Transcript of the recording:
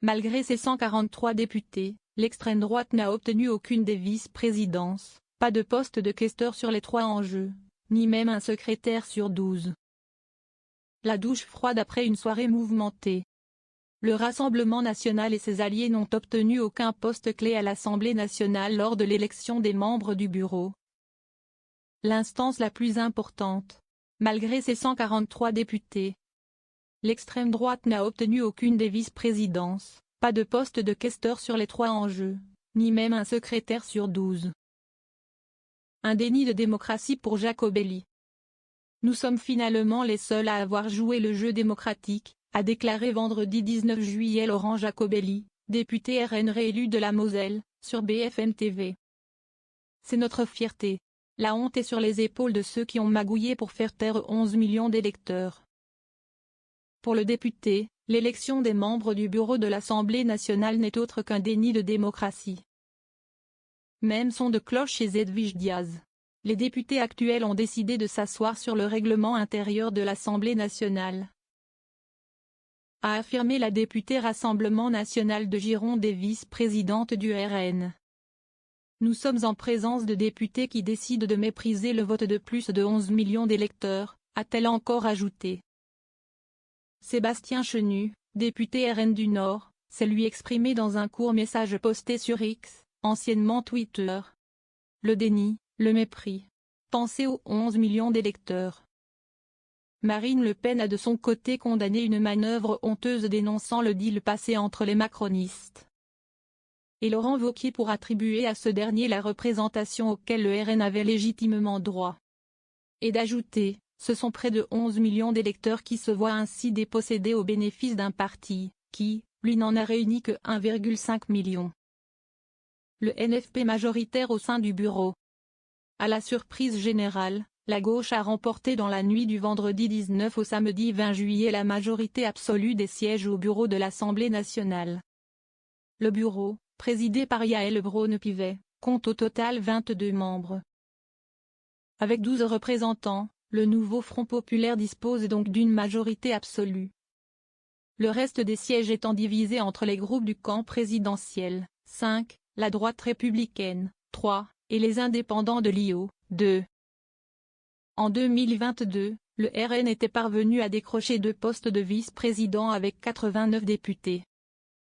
Malgré ses 143 députés, l'extrême droite n'a obtenu aucune des vice-présidences, pas de poste de questeur sur les 3 en jeu, ni même un secrétaire sur 12. La douche froide après une soirée mouvementée. Le Rassemblement national et ses alliés n'ont obtenu aucun poste clé à l'Assemblée nationale lors de l'élection des membres du bureau. L'instance la plus importante. Malgré ses 143 députés, l'extrême droite n'a obtenu aucune des vice-présidences, pas de poste de questeur sur les 3 en jeu, ni même un secrétaire sur 12. Un déni de démocratie pour Jacobelli. Nous sommes finalement les seuls à avoir joué le jeu démocratique, a déclaré vendredi 19 juillet Laurent Jacobelli, député RN réélu de la Moselle, sur BFM TV. C'est notre fierté. La honte est sur les épaules de ceux qui ont magouillé pour faire taire 11 millions d'électeurs. Pour le député, l'élection des membres du bureau de l'Assemblée nationale n'est autre qu'un déni de démocratie. Même son de cloche chez Edwige Diaz. Les députés actuels ont décidé de s'asseoir sur le règlement intérieur de l'Assemblée nationale, a affirmé la députée Rassemblement national de Gironde et vice-présidente du RN. Nous sommes en présence de députés qui décident de mépriser le vote de plus de 11 millions d'électeurs, a-t-elle encore ajouté. Sébastien Chenu, député RN du Nord, s'est lui exprimé dans un court message posté sur X, anciennement Twitter. Le déni, le mépris. Pensez aux 11 millions d'électeurs. Marine Le Pen a de son côté condamné une manœuvre honteuse dénonçant le deal passé entre les macronistes et Laurent Wauquiez pour attribuer à ce dernier la représentation auquel le RN avait légitimement droit. Et d'ajouter, ce sont près de 11 millions d'électeurs qui se voient ainsi dépossédés au bénéfice d'un parti, qui, lui n'en a réuni que 1,5 million. Le NFP majoritaire au sein du bureau. À la surprise générale, la gauche a remporté dans la nuit du vendredi 19 au samedi 20 juillet la majorité absolue des sièges au bureau de l'Assemblée nationale. Le bureau, présidé par Yaël Braun-Pivet, compte au total 22 membres. Avec 12 représentants, le nouveau Front populaire dispose donc d'une majorité absolue. Le reste des sièges étant divisé entre les groupes du camp présidentiel, 5, la droite républicaine, 3, et les indépendants de l'IO, 2. En 2022, le RN était parvenu à décrocher 2 postes de vice-président avec 89 députés.